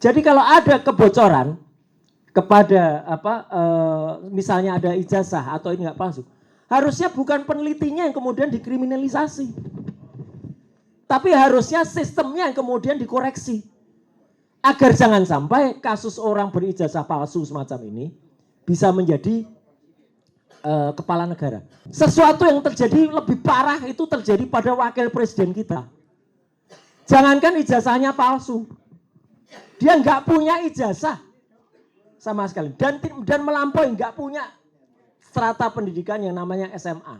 Jadi kalau ada kebocoran kepada misalnya ada ijazah atau ini nggak palsu, harusnya bukan penelitinya yang kemudian dikriminalisasi, tapi harusnya sistemnya yang kemudian dikoreksi agar jangan sampai kasus orang berijazah palsu semacam ini bisa menjadi kepala negara. Sesuatu yang terjadi lebih parah itu terjadi pada wakil presiden kita. Jangankan ijazahnya palsu, dia nggak punya ijazah sama sekali dan melampaui, nggak punya strata pendidikan yang namanya SMA.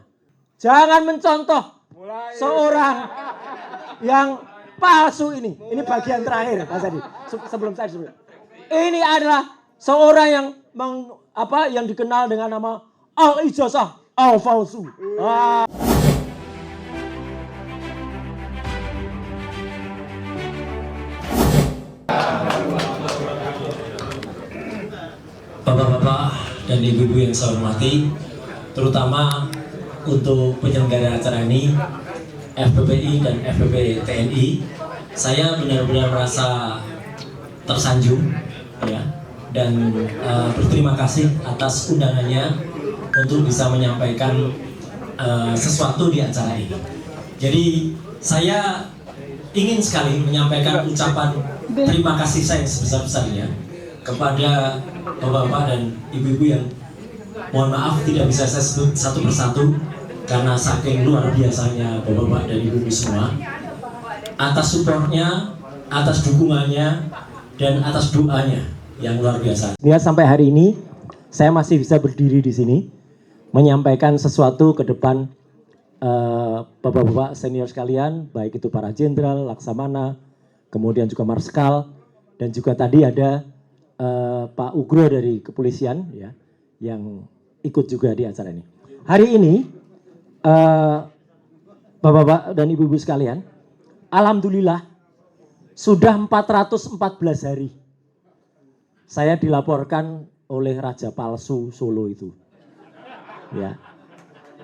Jangan mencontoh seorang yang palsu ini. Ini bagian terakhir, Mas Adi. Sebelum saya sebelum. Ini adalah seorang yang yang dikenal dengan nama al ijazah al palsu. Bapak-bapak dan ibu-ibu yang saya hormati, terutama untuk penyelenggara acara ini, FPPI dan FPP TNI, saya benar-benar merasa tersanjung, ya, dan berterima kasih atas undangannya untuk bisa menyampaikan sesuatu di acara ini. Jadi saya ingin sekali menyampaikan ucapan terima kasih saya sebesar-besarnya kepada bapak-bapak dan ibu-ibu yang mohon maaf tidak bisa saya sebut satu persatu karena saking luar biasanya bapak-bapak dan ibu-ibu semua, atas supportnya, atas dukungannya, dan atas doanya yang luar biasa. Ya, sampai hari ini saya masih bisa berdiri di sini menyampaikan sesuatu ke depan bapak-bapak senior sekalian, baik itu para jenderal, laksamana, kemudian juga marskal, dan juga tadi ada Pak Ugro dari kepolisian, ya, yang ikut juga di acara ini. Hari ini, bapak-bapak dan ibu-ibu sekalian, alhamdulillah sudah 414 hari saya dilaporkan oleh Raja Palsu Solo itu. Ya.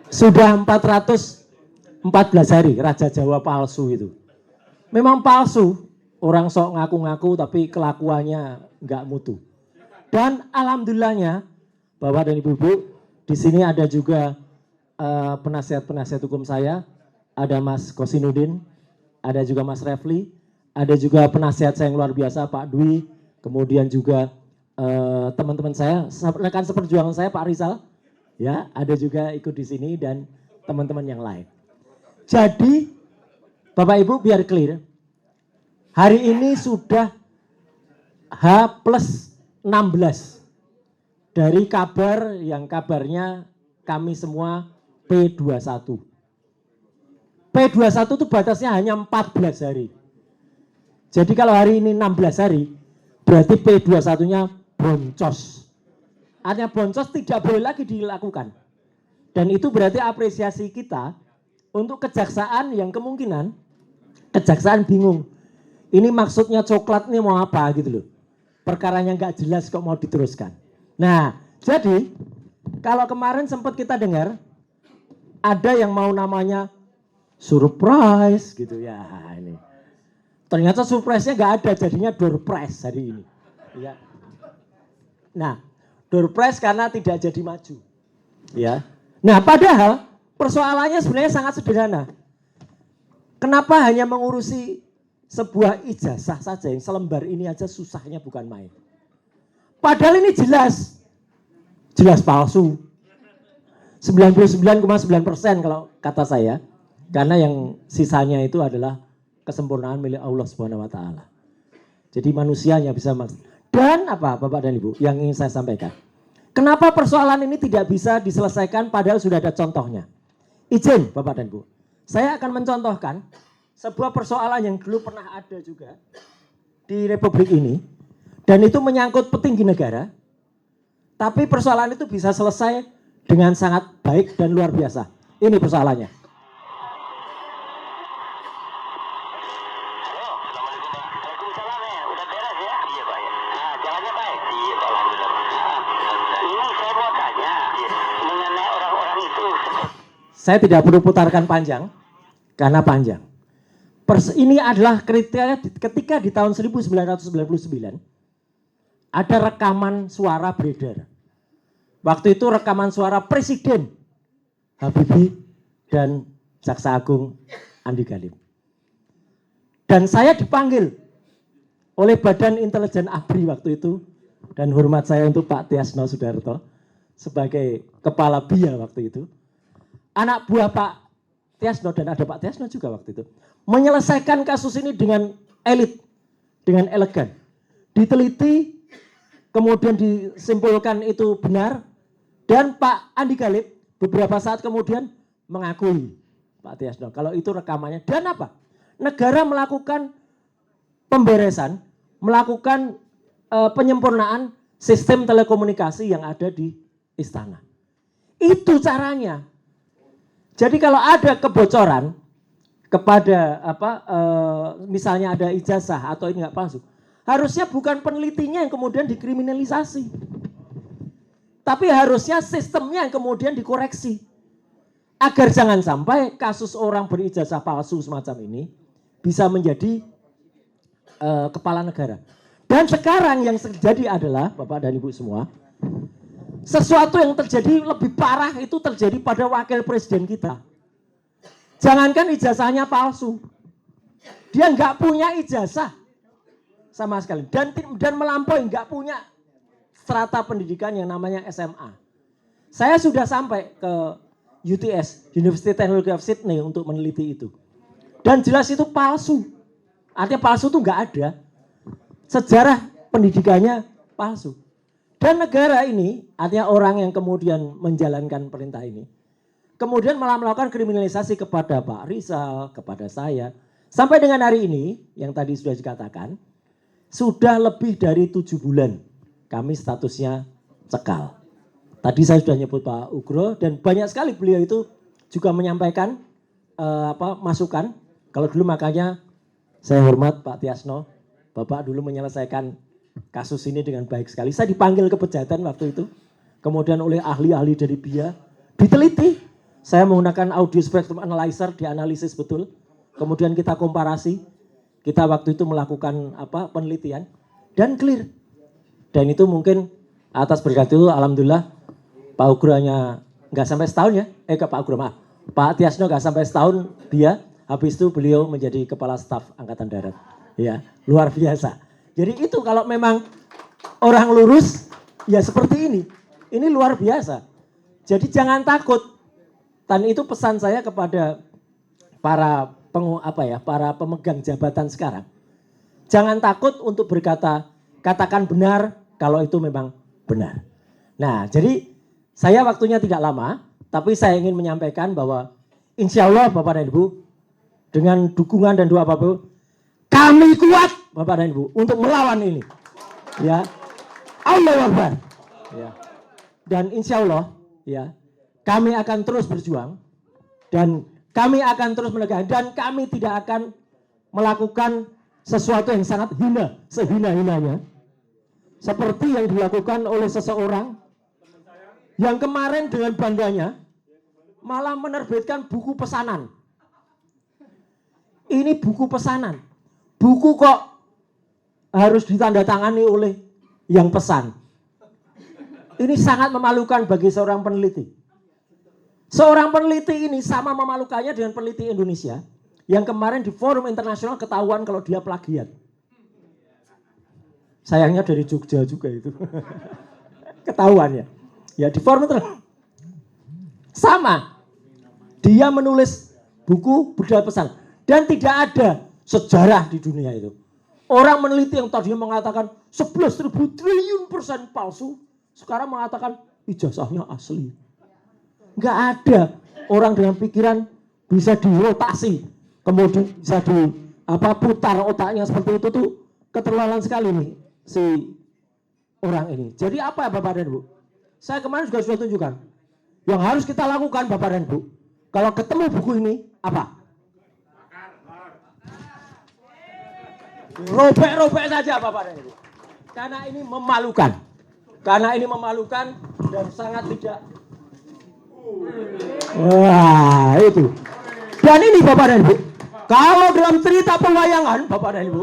Sudah 414 hari Raja Jawa palsu itu. Memang palsu, orang sok ngaku-ngaku tapi kelakuannya nggak mutu. Dan alhamdulillahnya, Bapak dan Ibu-ibu, di sini ada juga penasihat-penasihat hukum saya, ada Mas Kosinudin, ada juga Mas Refli, ada juga penasihat saya yang luar biasa Pak Dwi, kemudian juga teman-teman saya, rekan seperjuangan saya Pak Rizal, ya, ada juga ikut di sini dan teman-teman yang lain. Jadi, Bapak Ibu biar clear, hari ini sudah H+16 dari kabar yang kabarnya kami semua P21. P21 itu batasnya hanya 14 hari. Jadi kalau hari ini 16 hari, berarti P21-nya boncos. Artinya boncos tidak boleh lagi dilakukan. Dan itu berarti apresiasi kita untuk kejaksaan yang kemungkinan kejaksaan bingung. Ini maksudnya coklat ini mau apa gitu loh. Perkaranya nggak jelas kok mau diteruskan. Nah, jadi kalau kemarin sempat kita dengar ada yang mau namanya surprise gitu ya ini. Ternyata surprise-nya nggak ada, jadinya door prize hari ini. Ya. Nah, door prize karena tidak jadi maju. Ya. Nah, padahal persoalannya sebenarnya sangat sederhana. Kenapa hanya mengurusi sebuah ijazah saja, yang selembar ini aja susahnya bukan main. Padahal ini jelas palsu. 99,9% kalau kata saya, karena yang sisanya itu adalah kesempurnaan milik Allah Subhanahu wa taala. Jadi manusianya bisa dan apa Bapak dan Ibu yang ingin saya sampaikan. Kenapa persoalan ini tidak bisa diselesaikan padahal sudah ada contohnya? Izin Bapak dan Ibu. Saya akan mencontohkan sebuah persoalan yang dulu pernah ada juga di Republik ini. Dan itu menyangkut petinggi negara. Tapi persoalan itu bisa selesai dengan sangat baik dan luar biasa. Ini persoalannya. Saya tidak perlu putarkan panjang, karena panjang. Ini adalah kriteria ketika di tahun 1999 ada rekaman suara beredar. Waktu itu rekaman suara Presiden Habibie dan Jaksa Agung Andi Galim. Dan saya dipanggil oleh Badan Intelijen ABRI waktu itu, dan hormat saya untuk Pak Tiasno Sudarto sebagai kepala BIA waktu itu. Anak buah Pak Tiasno dan ada Pak Tiasno juga waktu itu menyelesaikan kasus ini dengan elit, dengan elegan. Diteliti, kemudian disimpulkan itu benar, dan Pak Andi Galim beberapa saat kemudian mengakui Pak Tiasno kalau itu rekamannya. Dan apa? Negara melakukan pemberesan, melakukan penyempurnaan sistem telekomunikasi yang ada di istana. Itu caranya. Jadi kalau ada kebocoran kepada misalnya ada ijazah atau ini nggak palsu, harusnya bukan penelitinya yang kemudian dikriminalisasi, tapi harusnya sistemnya yang kemudian dikoreksi agar jangan sampai kasus orang berijazah palsu semacam ini bisa menjadi kepala negara. Dan sekarang yang terjadi adalah Bapak dan Ibu semua, sesuatu yang terjadi lebih parah itu terjadi pada wakil presiden kita. Jangankan ijazahnya palsu, dia nggak punya ijazah sama sekali, dan melampaui, nggak punya strata pendidikan yang namanya SMA. Saya sudah sampai ke UTS, University Technology of Sydney, untuk meneliti itu, dan jelas itu palsu. Artinya palsu itu nggak ada, sejarah pendidikannya palsu. Dan negara ini, artinya orang yang kemudian menjalankan perintah ini, kemudian malah melakukan kriminalisasi kepada Pak Rizal, kepada saya. Sampai dengan hari ini, yang tadi sudah dikatakan, sudah lebih dari 7 bulan kami statusnya cekal. Tadi saya sudah nyebut Pak Ugro, dan banyak sekali beliau itu juga menyampaikan masukan. Kalau dulu makanya saya hormat Pak Tiasno, Bapak dulu menyelesaikan kasus ini dengan baik sekali. Saya dipanggil ke Pejaten waktu itu, kemudian oleh ahli-ahli dari BIA, diteliti. Saya menggunakan audio spectrum analyzer, dianalisis betul. Kemudian kita komparasi. Kita waktu itu melakukan penelitian dan clear. Dan itu mungkin atas berkat itu alhamdulillah Pak Ugro hanya nggak sampai setahun ya. Pak Ugro maaf. Pak Tiasno nggak sampai setahun dia. Habis itu beliau menjadi kepala staf Angkatan Darat. Ya, luar biasa. Jadi itu kalau memang orang lurus ya seperti ini. Ini luar biasa. Jadi jangan takut. Dan itu pesan saya kepada para para pemegang jabatan sekarang. Jangan takut untuk berkata, katakan benar kalau itu memang benar. Nah, jadi saya waktunya tidak lama, tapi saya ingin menyampaikan bahwa insya Allah Bapak dan Ibu, dengan dukungan dan doa Bapak Ibu, kami kuat Bapak dan Ibu untuk melawan ini. Ya, Allahu Akbar. Ya. Dan insya Allah, ya, kami akan terus berjuang dan kami akan terus menegakkan, dan kami tidak akan melakukan sesuatu yang sangat hina, sehina-hinanya, seperti yang dilakukan oleh seseorang yang kemarin dengan bangganya malah menerbitkan buku pesanan. Ini buku pesanan, buku kok harus ditandatangani oleh yang pesan. Ini sangat memalukan bagi seorang peneliti. Seorang peneliti ini sama memalukannya dengan peneliti Indonesia yang kemarin di forum internasional ketahuan kalau dia plagiat. Sayangnya dari Jogja juga itu. Ketahuan ya. Ya di forum internasional. Sama. Dia menulis buku budaya pesan. Dan tidak ada sejarah di dunia itu. Orang meneliti yang tadinya mengatakan 11.000 triliun % palsu, sekarang mengatakan ijazahnya asli. Enggak ada orang dengan pikiran bisa dirotasi, kemudian bisa putar otaknya seperti itu tuh keterlaluan sekali nih si orang ini. Jadi apa ya Bapak dan Ibu? Saya kemarin juga sudah tunjukkan. Yang harus kita lakukan Bapak dan Ibu, kalau ketemu buku ini apa? Robek-robek saja Bapak dan Ibu. Karena ini memalukan. Karena ini memalukan dan sangat tidak. Wah itu. Dan ini Bapak dan Ibu, Kalau dalam cerita pewayangan, Bapak dan Ibu,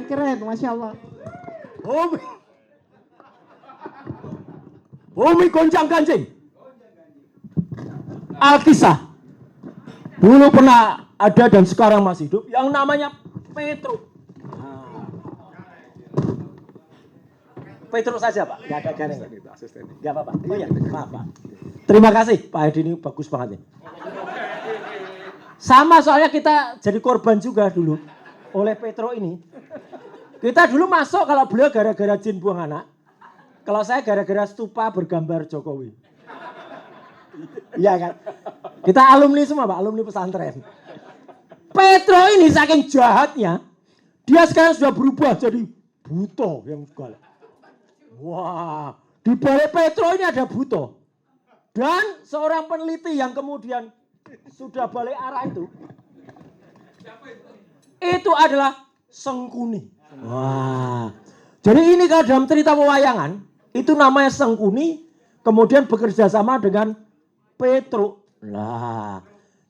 Keren, Masya Allah. Bumi goncang ganjing. Alkisah. Dulu pernah ada dan sekarang masih hidup yang namanya Petruk. Petruk saja Pak, nggak ada garing. Nggak apa-apa. Oh ya, maaf Pak. Terima kasih Pak Edi, ini bagus banget nih. Sama soalnya kita jadi korban juga dulu oleh Petro ini. Kita dulu masuk kalau beliau gara-gara jin buang anak. Kalau saya gara-gara stupa bergambar Jokowi. Iya kan? Kita alumni semua Pak, alumni pesantren. Petro ini saking jahatnya, dia sekarang sudah berubah jadi buto yang segala. Wah, di balik Petro ini ada buto. Dan seorang peneliti yang kemudian sudah balik arah itu adalah Sengkuni. Wah, jadi ini kalau dalam cerita pewayangan itu namanya Sengkuni, kemudian bekerja sama dengan Petruk. Nah,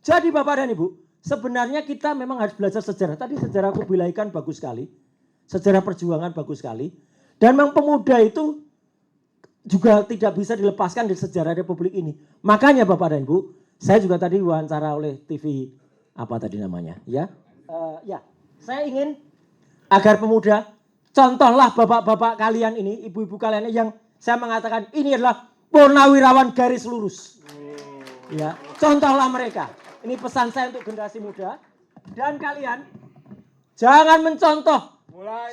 jadi Bapak dan Ibu, sebenarnya kita memang harus belajar sejarah. Tadi sejarah Kubilai Khan bagus sekali, sejarah perjuangan bagus sekali, dan memang pemuda itu juga tidak bisa dilepaskan dari sejarah Republik ini. Makanya Bapak dan Ibu, saya juga tadi wawancara oleh TV apa tadi namanya, ya, saya ingin agar pemuda, contohlah bapak-bapak kalian ini, ibu-ibu kalian ini yang saya mengatakan ini adalah purnawirawan garis lurus. Ya, contohlah mereka. Ini pesan saya untuk generasi muda dan kalian jangan mencontoh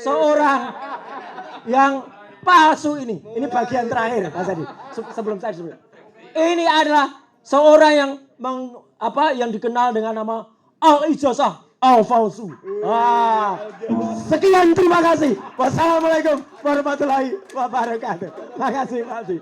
seorang yang palsu ini. Ini bagian terakhir, Mas Adi. Sebelum saya sebelum. Ini adalah seorang yang dikenal dengan nama al-ijazah al-falsu. Sekian, terima kasih. Wassalamualaikum warahmatullahi wabarakatuh. Terima kasih Pak Adi.